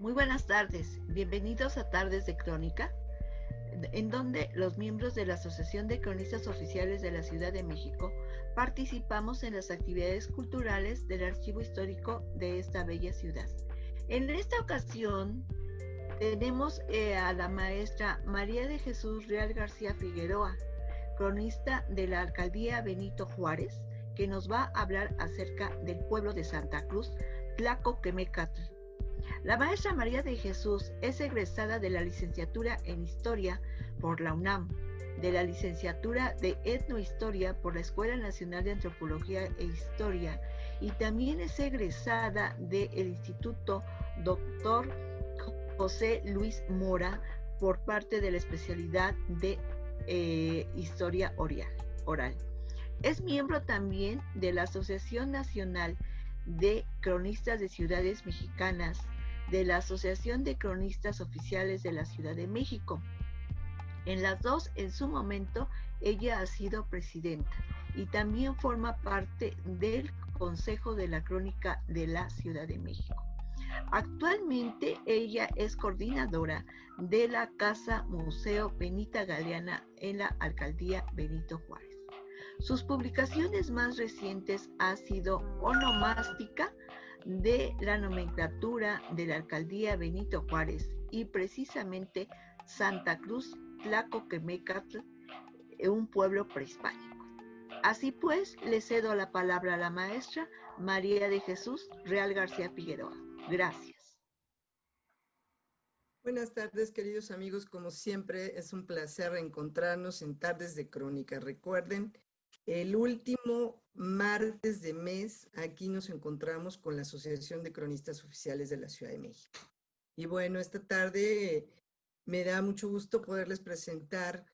Muy buenas tardes, bienvenidos a Tardes de Crónica, en donde los miembros de la Asociación de Cronistas Oficiales de la Ciudad de México participamos en las actividades culturales del archivo histórico de esta bella ciudad. En esta ocasión tenemos a la maestra María de Jesús Real García Figueroa, cronista de la Alcaldía Benito Juárez, que nos va a hablar acerca del pueblo de Santa Cruz, Tlacoquemecatl. La maestra María de Jesús es egresada de la licenciatura en Historia por la UNAM, de la licenciatura de Etnohistoria por la Escuela Nacional de Antropología e Historia, y también es egresada del Instituto Dr. José Luis Mora por parte de la especialidad de Historia Oral. Es miembro también de la Asociación Nacional de Cronistas de Ciudades Mexicanas, de la Asociación de Cronistas Oficiales de la Ciudad de México. En las dos, en su momento, ella ha sido presidenta y también forma parte del Consejo de la Crónica de la Ciudad de México. Actualmente ella es coordinadora de la Casa Museo Benita Galeana en la Alcaldía Benito Juárez. Sus publicaciones más recientes han sido Onomástica de la nomenclatura de la Alcaldía Benito Juárez y precisamente Santa Cruz, Tlacoquemecatl, un pueblo prehispánico. Así pues, le cedo la palabra a la maestra María de Jesús Real García Figueroa. Gracias. Buenas tardes, queridos amigos. Como siempre, es un placer encontrarnos en Tardes de Crónica. Recuerden, el último martes de mes, aquí nos encontramos con la Asociación de Cronistas Oficiales de la Ciudad de México. Y bueno, esta tarde me da mucho gusto poderles presentar.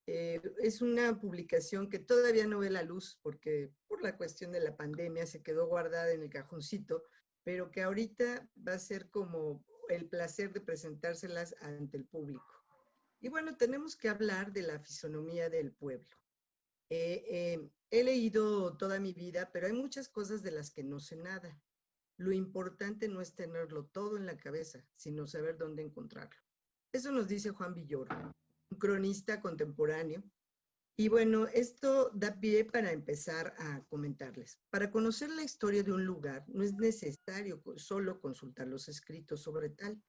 Es una publicación que todavía no ve la luz porque por la cuestión de la pandemia se quedó guardada en el cajoncito, pero que ahorita va a ser como el placer de presentárselas ante el público. Y bueno, tenemos que hablar de la fisonomía del pueblo. He leído toda mi vida, pero hay muchas cosas de las que no sé nada. Lo importante no es tenerlo todo en la cabeza, sino saber dónde encontrarlo. Eso nos dice Juan Villoro, un cronista contemporáneo. Y bueno, esto da pie para empezar a comentarles. Para conocer la historia de un lugar no es necesario solo consultar los escritos sobre tal.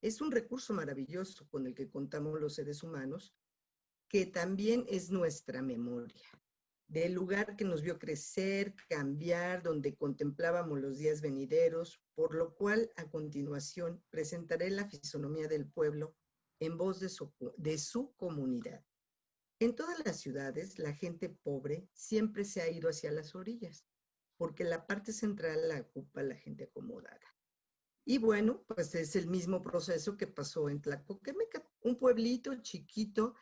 Es un recurso maravilloso con el que contamos los seres humanos, que también es nuestra memoria, del lugar que nos vio crecer, cambiar, donde contemplábamos los días venideros, por lo cual a continuación presentaré la fisonomía del pueblo en voz de su comunidad. En todas las ciudades, la gente pobre siempre se ha ido hacia las orillas, porque la parte central la ocupa la gente acomodada. Y bueno, pues es el mismo proceso que pasó en Tlacoquemecatl, un pueblito chiquito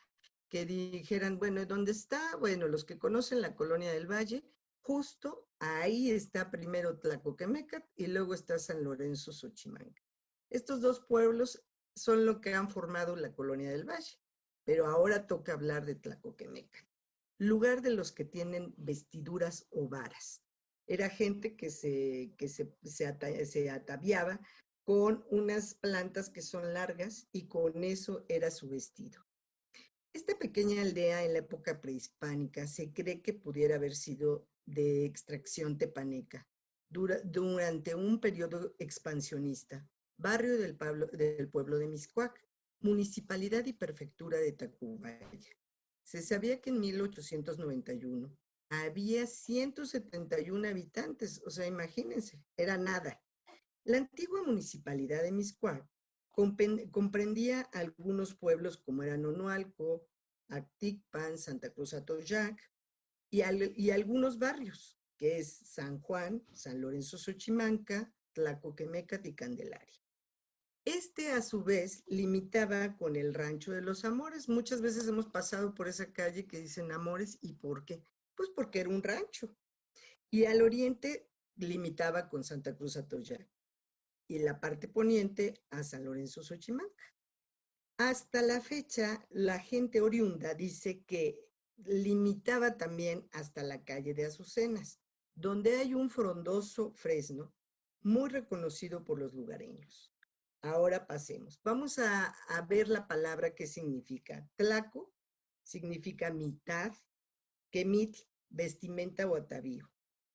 que dijeran, bueno, ¿dónde está? Bueno, los que conocen la Colonia del Valle, justo ahí está primero Tlacoquemecatl y luego está San Lorenzo Xochimanca. Estos dos pueblos son lo que han formado la Colonia del Valle, pero ahora toca hablar de Tlacoquemecatl, lugar de los que tienen vestiduras o varas. Era gente que se ataviaba con unas plantas que son largas y con eso era su vestido. Esta pequeña aldea en la época prehispánica se cree que pudiera haber sido de extracción tepaneca durante un periodo expansionista, barrio del pueblo de Mixcoac, municipalidad y prefectura de Tacubaya. Se sabía que en 1891 había 171 habitantes, o sea, imagínense, era nada. La antigua municipalidad de Mixcoac comprendía algunos pueblos como eran Onoalco, Acticpan, Santa Cruz Atoyac y algunos barrios, que es San Juan, San Lorenzo Xochimanca, Tlacoquemecatl y Candelaria. Este, a su vez, limitaba con el Rancho de los Amores. Muchas veces hemos pasado por esa calle que dicen Amores, ¿y por qué? Pues porque era un rancho. Y al oriente limitaba con Santa Cruz Atoyac y la parte poniente a San Lorenzo Xochimanca. Hasta la fecha, la gente oriunda dice que limitaba también hasta la calle de Azucenas, donde hay un frondoso fresno muy reconocido por los lugareños. Ahora pasemos. Vamos a ver la palabra que significa. Tlaco significa mitad, quemit, vestimenta o atavío.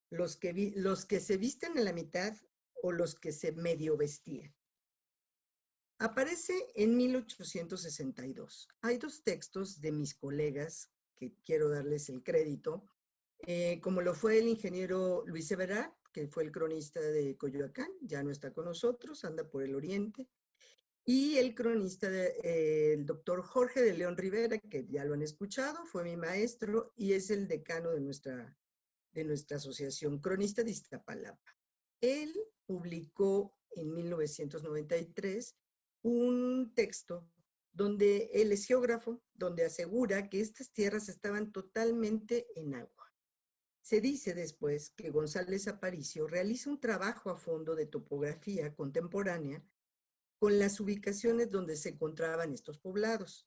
Los que se visten en la mitad o los que se medio vestían. Aparece en 1862. Hay dos textos de mis colegas que quiero darles el crédito, como lo fue el ingeniero Luis Everard, que fue el cronista de Coyoacán, ya no está con nosotros, anda por el oriente, y el cronista, el doctor Jorge de León Rivera, que ya lo han escuchado, fue mi maestro y es el decano de nuestra asociación, cronista de Iztapalapa. Él publicó en 1993 un texto donde él es geógrafo, donde asegura que estas tierras estaban totalmente en agua. Se dice después que González Aparicio realiza un trabajo a fondo de topografía contemporánea con las ubicaciones donde se encontraban estos poblados,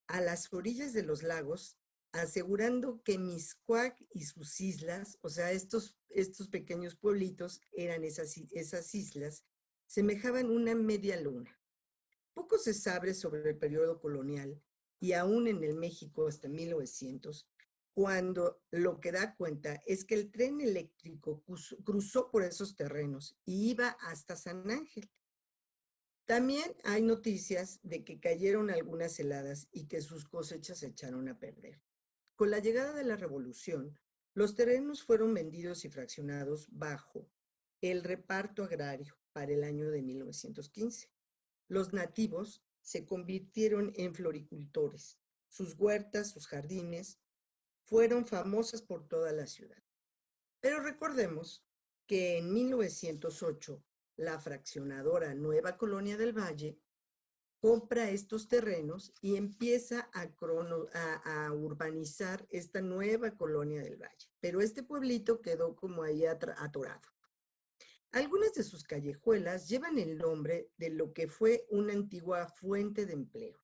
a las orillas de los lagos, asegurando que Mixcoac y sus islas, o sea, estos pequeños pueblitos eran esas islas, semejaban una media luna. Poco se sabe sobre el periodo colonial y aún en el México hasta 1900, cuando lo que da cuenta es que el tren eléctrico cruzó por esos terrenos y iba hasta San Ángel. También hay noticias de que cayeron algunas heladas y que sus cosechas se echaron a perder. Con la llegada de la Revolución, los terrenos fueron vendidos y fraccionados bajo el reparto agrario para el año de 1915. Los nativos se convirtieron en floricultores. Sus huertas, sus jardines, fueron famosas por toda la ciudad. Pero recordemos que en 1908, la fraccionadora Nueva Colonia del Valle compra estos terrenos y empieza a urbanizar esta nueva colonia del Valle. Pero este pueblito quedó como ahí atorado. Algunas de sus callejuelas llevan el nombre de lo que fue una antigua fuente de empleo,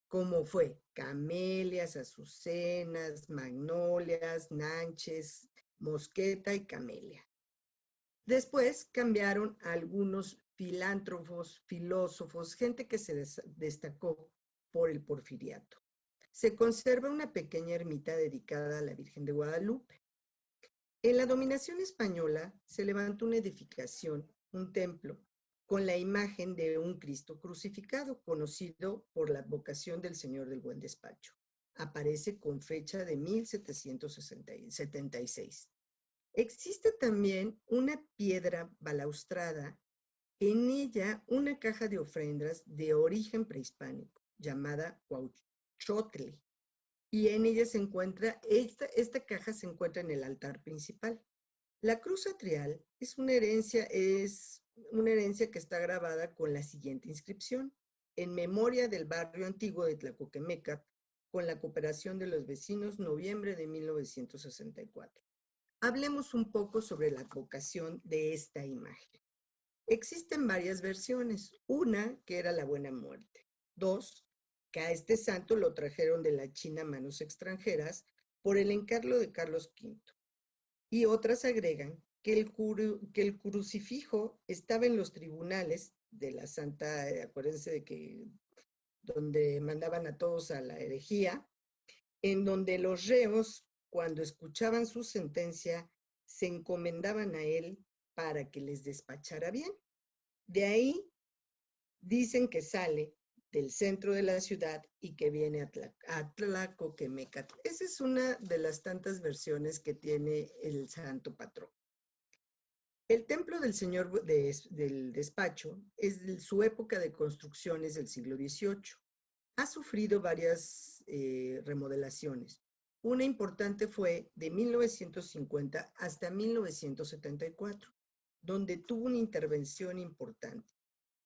como fue camelias, azucenas, magnolias, nanches, mosqueta y camelia. Después cambiaron a algunos filántropos, filósofos, gente que se destacó por el porfiriato. Se conserva una pequeña ermita dedicada a la Virgen de Guadalupe. En la dominación española se levantó una edificación, un templo, con la imagen de un Cristo crucificado, conocido por la advocación del Señor del Buen Despacho. Aparece con fecha de 1776. Existe también una piedra balaustrada, en ella una caja de ofrendas de origen prehispánico, llamada Huauchotle, y en ella se encuentra, esta caja se encuentra en el altar principal. La cruz atrial es una herencia que está grabada con la siguiente inscripción: en memoria del barrio antiguo de Tlacoquemecat, con la cooperación de los vecinos, noviembre de 1964. Hablemos un poco sobre la advocación de esta imagen. Existen varias versiones. Una, que era la Buena Muerte. Dos, que a este santo lo trajeron de la China manos extranjeras por el encargo de Carlos V. Y otras agregan que el crucifijo estaba en los tribunales de la Santa, acuérdense de que donde mandaban a todos a la herejía, en donde los reos, cuando escuchaban su sentencia, se encomendaban a él para que les despachara bien. De ahí dicen que sale del centro de la ciudad y que viene a Tlacoquemecat. Esa es una de las tantas versiones que tiene el santo patrón. El templo del Señor del Despacho es de su época de construcciones del siglo XVIII. Ha sufrido varias remodelaciones. Una importante fue de 1950 hasta 1974, donde tuvo una intervención importante.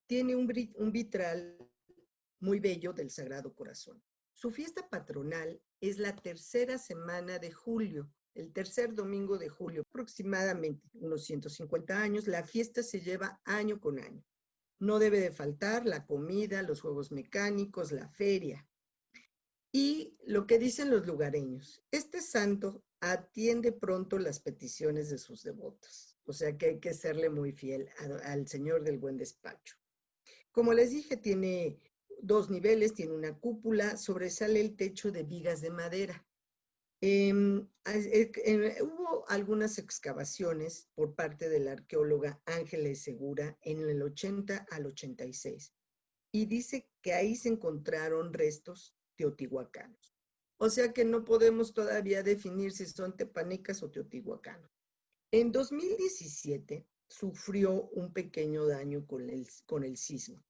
Tiene un vitral muy bello del Sagrado Corazón. Su fiesta patronal es la tercera semana de julio, el tercer domingo de julio, aproximadamente unos 150 años. La fiesta se lleva año con año. No debe de faltar la comida, los juegos mecánicos, la feria. Y lo que dicen los lugareños: este santo atiende pronto las peticiones de sus devotos. O sea que hay que serle muy fiel al Señor del Buen Despacho. Como les dije, tiene 2 niveles, tiene una cúpula, sobresale el techo de vigas de madera. Hubo algunas excavaciones por parte de la arqueóloga Ángeles Segura en el 80 al 86 y dice que ahí se encontraron restos teotihuacanos. O sea que no podemos todavía definir si son tepanecas o teotihuacanos. En 2017 sufrió un pequeño daño con el sismo.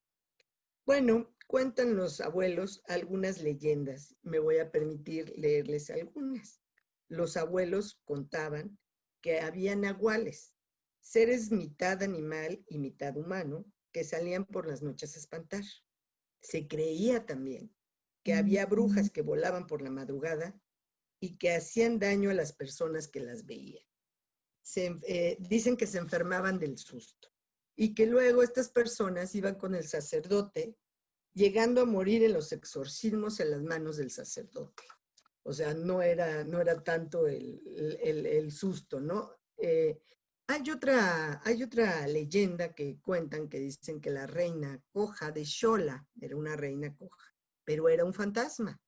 Bueno, cuentan los abuelos algunas leyendas. Me voy a permitir leerles algunas. Los abuelos contaban que había nahuales, seres mitad animal y mitad humano, que salían por las noches a espantar. Se creía también que había brujas que volaban por la madrugada y que hacían daño a las personas que las veían. Dicen que se enfermaban del susto y que luego estas personas iban con el sacerdote, llegando a morir en los exorcismos en las manos del sacerdote. O sea, no era tanto el susto, ¿no? Hay otra leyenda que cuentan que dicen que la reina coja de Xola era una reina coja, pero era un fantasma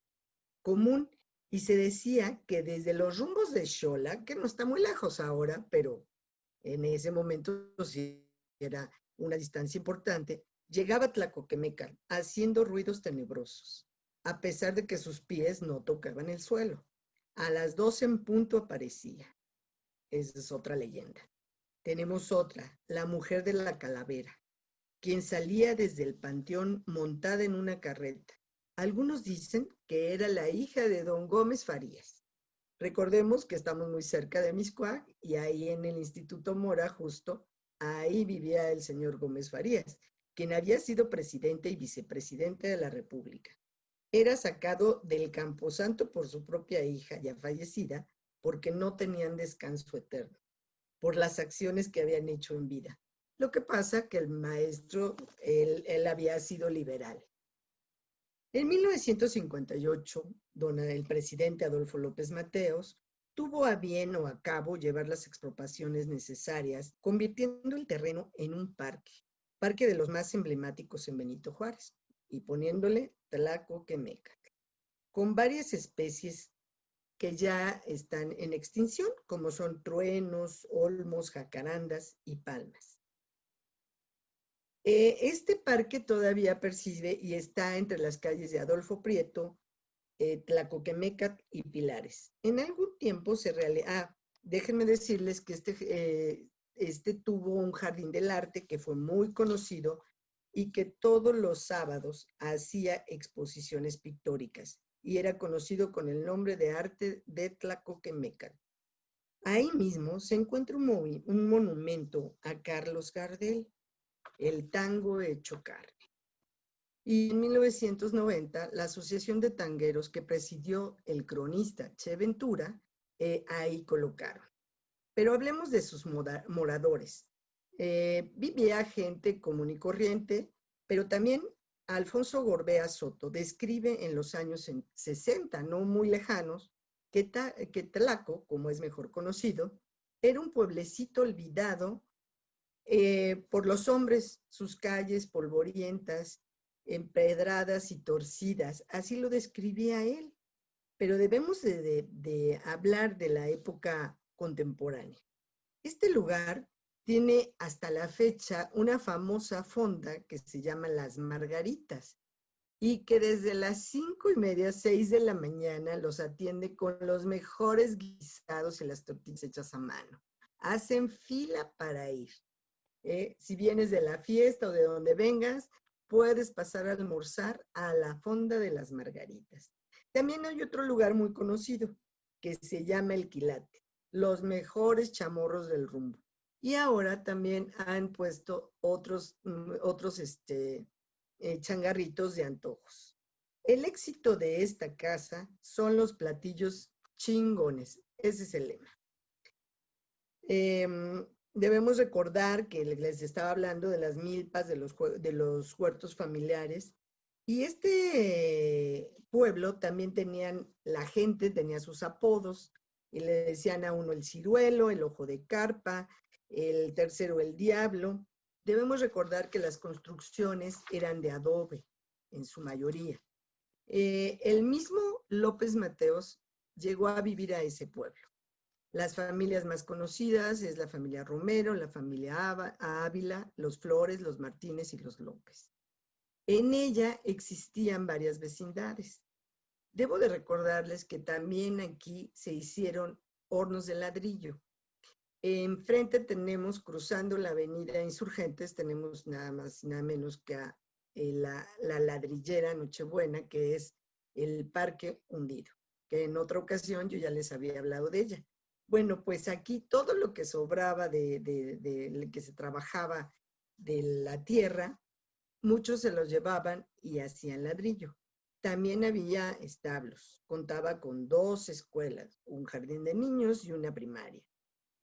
común y se decía que desde los rumbos de Xola, que no está muy lejos ahora, pero en ese momento sí era una distancia importante, llegaba a Tlacoquemecan haciendo ruidos tenebrosos, a pesar de que sus pies no tocaban el suelo. A las 12 en punto aparecía. Esa es otra leyenda. Tenemos otra, la mujer de la calavera, quien salía desde el panteón montada en una carreta. Algunos dicen que era la hija de don Gómez Farías. Recordemos que estamos muy cerca de Mixcoac y ahí en el Instituto Mora, justo, ahí vivía el señor Gómez Farías, quien había sido presidente y vicepresidente de la República. Era sacado del Camposanto por su propia hija, ya fallecida, porque no tenían descanso eterno, por las acciones que habían hecho en vida. Lo que pasa que el maestro, él había sido liberal. En 1958, el presidente Adolfo López Mateos tuvo a bien o a cabo llevar las expropiaciones necesarias, convirtiendo el terreno en un parque de los más emblemáticos en Benito Juárez, y poniéndole Tlacoquemecan, con varias especies que ya están en extinción, como son truenos, olmos, jacarandas y palmas. Este parque todavía persiste y está entre las calles de Adolfo Prieto, Tlacoquemecan y Pilares. En algún tiempo déjenme decirles que este tuvo un jardín del arte que fue muy conocido y que todos los sábados hacía exposiciones pictóricas y era conocido con el nombre de Arte de Tlacoquemecan. Ahí mismo se encuentra un monumento a Carlos Gardel, el tango hecho carne. Y en 1990, la Asociación de Tangueros que presidió el cronista Che Ventura, ahí colocaron. Pero hablemos de sus moradores. Vivía gente común y corriente, pero también Alfonso Gorbea Soto describe en los años 60, no muy lejanos, que Tlaco, como es mejor conocido, era un pueblecito olvidado por los hombres, sus calles polvorientas, empedradas y torcidas, así lo describía él. Pero debemos de hablar de la época contemporánea. Este lugar tiene hasta la fecha una famosa fonda que se llama Las Margaritas y que desde las 5:30, 6 de la mañana los atiende con los mejores guisados y las tortillas hechas a mano. Hacen fila para ir. Si vienes de la fiesta o de donde vengas, puedes pasar a almorzar a la fonda de Las Margaritas. También hay otro lugar muy conocido que se llama El Quilate, los mejores chamorros del rumbo. Y ahora también han puesto otros changarritos de antojos. El éxito de esta casa son los platillos chingones. Ese es el lema. Debemos recordar que les estaba hablando de las milpas, de los huertos familiares. Y este pueblo también la gente tenía sus apodos. Y le decían a uno el ciruelo, el ojo de carpa, el tercero el diablo. Debemos recordar que las construcciones eran de adobe, en su mayoría. El mismo López Mateos llegó a vivir a ese pueblo. Las familias más conocidas es la familia Romero, la familia Ávila, los Flores, los Martínez y los López. En ella existían varias vecindades. Debo de recordarles que también aquí se hicieron hornos de ladrillo. Enfrente tenemos, cruzando la avenida Insurgentes, tenemos nada más y nada menos que a la ladrillera Nochebuena, que es el Parque Hundido, que en otra ocasión yo ya les había hablado de ella. Bueno, pues aquí todo lo que sobraba de que se trabajaba de la tierra, muchos se los llevaban y hacían ladrillo. También había establos, contaba con 2 escuelas, un jardín de niños y una primaria.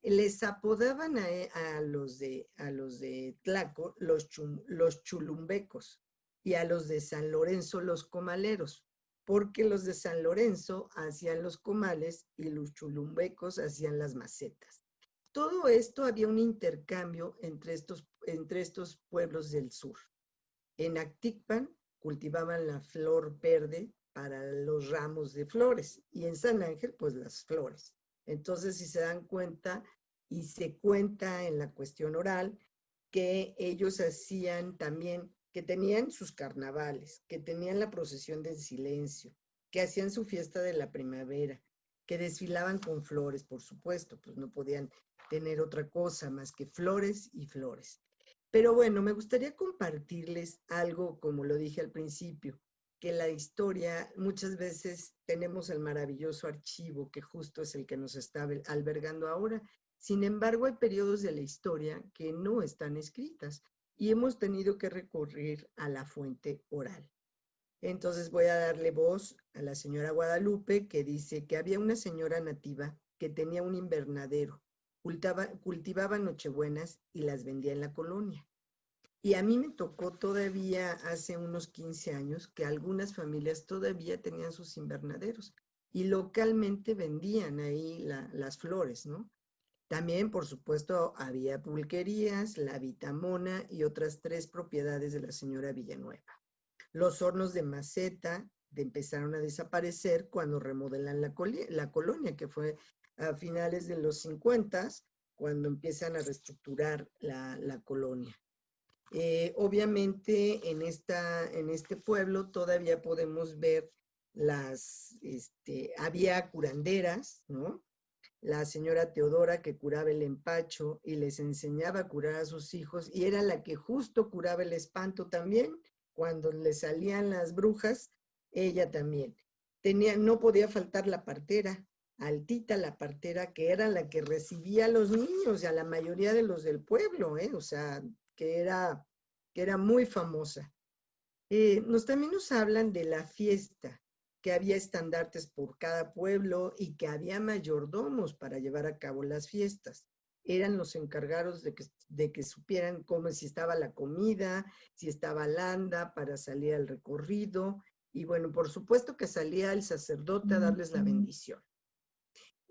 Les apodaban a los de Tlaco los chulumbecos y a los de San Lorenzo los comaleros, porque los de San Lorenzo hacían los comales y los chulumbecos hacían las macetas. Todo esto había un intercambio entre estos pueblos del sur. En Acticpan cultivaban la flor verde para los ramos de flores y en San Ángel pues las flores. Entonces, si se dan cuenta y se cuenta en la cuestión oral que ellos hacían también, que tenían sus carnavales, que tenían la procesión del silencio, que hacían su fiesta de la primavera, que desfilaban con flores, por supuesto, pues no podían tener otra cosa más que flores y flores. Pero bueno, me gustaría compartirles algo, como lo dije al principio, que la historia, muchas veces tenemos el maravilloso archivo que justo es el que nos está albergando ahora. Sin embargo, hay periodos de la historia que no están escritas y hemos tenido que recurrir a la fuente oral. Entonces voy a darle voz a la señora Guadalupe, que dice que había una señora nativa que tenía un invernadero, cultivaba nochebuenas y las vendía en la colonia. Y a mí me tocó todavía hace unos 15 años que algunas familias todavía tenían sus invernaderos y localmente vendían ahí las flores, ¿no? También, por supuesto, había pulquerías, la Vitamona y otras 3 propiedades de la señora Villanueva. Los hornos de maceta empezaron a desaparecer cuando remodelan la colonia, que fue a finales de los 50, cuando empiezan a reestructurar la colonia. Obviamente en este pueblo todavía podemos ver había curanderas, ¿no? La señora Teodora que curaba el empacho y les enseñaba a curar a sus hijos y era la que justo curaba el espanto también, cuando le salían las brujas, ella también. No podía faltar la partera, Altita la partera, que era la que recibía a los niños y a la mayoría de los del pueblo, o sea, que era muy famosa. También nos hablan de la fiesta, que había estandartes por cada pueblo y que había mayordomos para llevar a cabo las fiestas. Eran los encargados de que supieran cómo, si estaba la comida, si estaba la anda para salir al recorrido. Y bueno, por supuesto que salía el sacerdote a darles la bendición.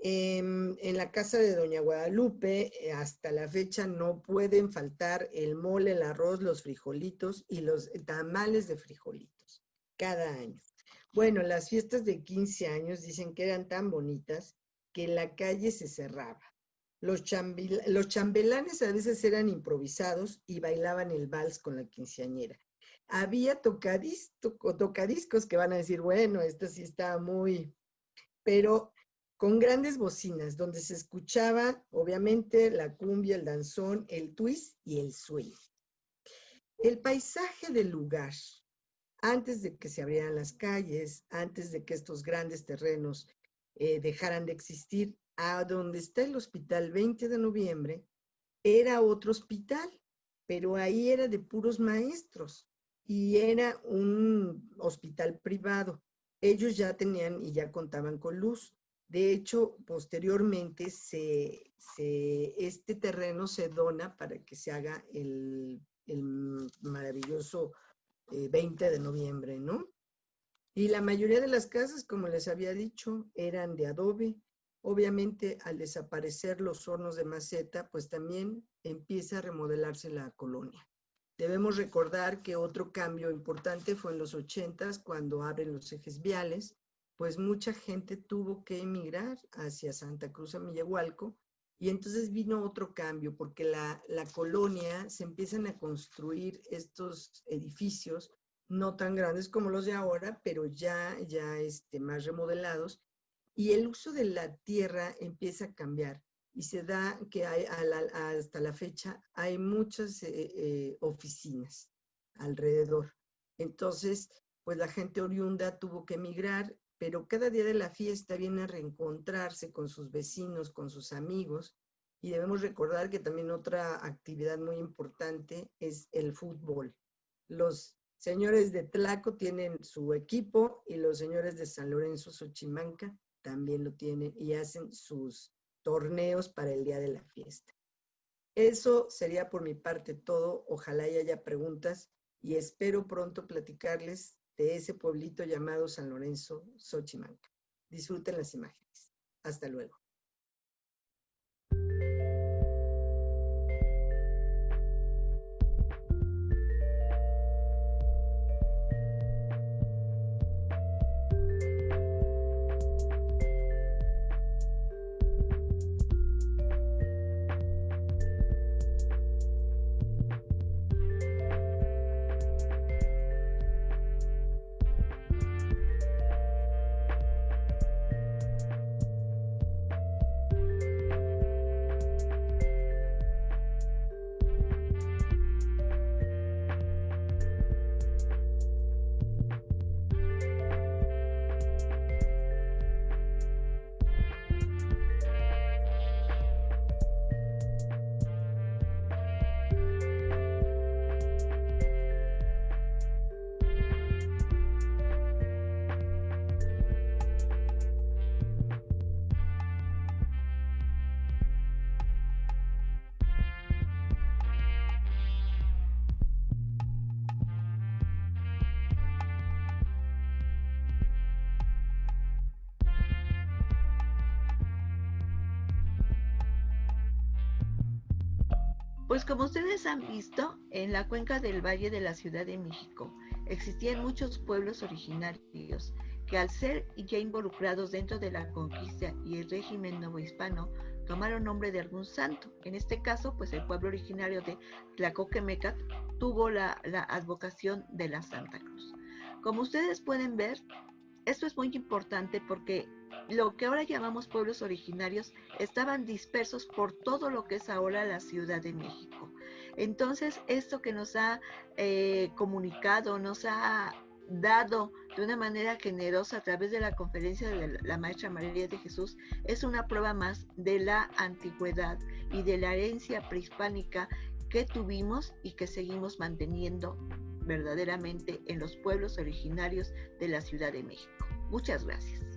En la casa de doña Guadalupe, hasta la fecha no pueden faltar el mole, el arroz, los frijolitos y los tamales de frijolitos, cada año. Bueno, las fiestas de 15 años dicen que eran tan bonitas que la calle se cerraba. Los chambelanes a veces eran improvisados y bailaban el vals con la quinceañera. Había tocadiscos que van a decir, bueno, esto sí está muy... Pero con grandes bocinas, donde se escuchaba, obviamente, la cumbia, el danzón, el twist y el swing. El paisaje del lugar, antes de que se abrieran las calles, antes de que estos grandes terrenos dejaran de existir, a donde está el Hospital 20 de Noviembre, era otro hospital, pero ahí era de puros maestros y era un hospital privado. Ellos ya tenían y ya contaban con luz. De hecho, posteriormente este terreno se dona para que se haga el maravilloso 20 de noviembre, ¿no? Y la mayoría de las casas, como les había dicho, eran de adobe. Obviamente, al desaparecer los hornos de maceta, pues también empieza a remodelarse la colonia. Debemos recordar que otro cambio importante fue en los 80s, cuando abren los ejes viales, pues mucha gente tuvo que emigrar hacia Santa Cruz Amillahualco, y entonces vino otro cambio, porque la colonia se empiezan a construir estos edificios, no tan grandes como los de ahora, pero ya más remodelados, y el uso de la tierra empieza a cambiar. Y se da que hasta la fecha hay muchas oficinas alrededor. Entonces, pues la gente oriunda tuvo que emigrar, pero cada día de la fiesta viene a reencontrarse con sus vecinos, con sus amigos, y debemos recordar que también otra actividad muy importante es el fútbol. Los señores de Tlaco tienen su equipo y los señores de San Lorenzo Xochimanca también lo tienen y hacen sus torneos para el día de la fiesta. Eso sería por mi parte todo. Ojalá haya preguntas y espero pronto platicarles de ese pueblito llamado San Lorenzo Xochimanca. Disfruten las imágenes. Hasta luego. Pues como ustedes han visto, en la cuenca del Valle de la Ciudad de México existían muchos pueblos originarios que, al ser ya involucrados dentro de la conquista y el régimen novohispano, tomaron nombre de algún santo. En este caso, pues el pueblo originario de Tlacoquemecat tuvo la advocación de la Santa Cruz. Como ustedes pueden ver, esto es muy importante porque lo que ahora llamamos pueblos originarios estaban dispersos por todo lo que es ahora la Ciudad de México. Entonces, esto que nos ha comunicado, nos ha dado de una manera generosa a través de la conferencia de la Maestra María de Jesús, es una prueba más de la antigüedad y de la herencia prehispánica que tuvimos y que seguimos manteniendo verdaderamente en los pueblos originarios de la Ciudad de México. Muchas gracias.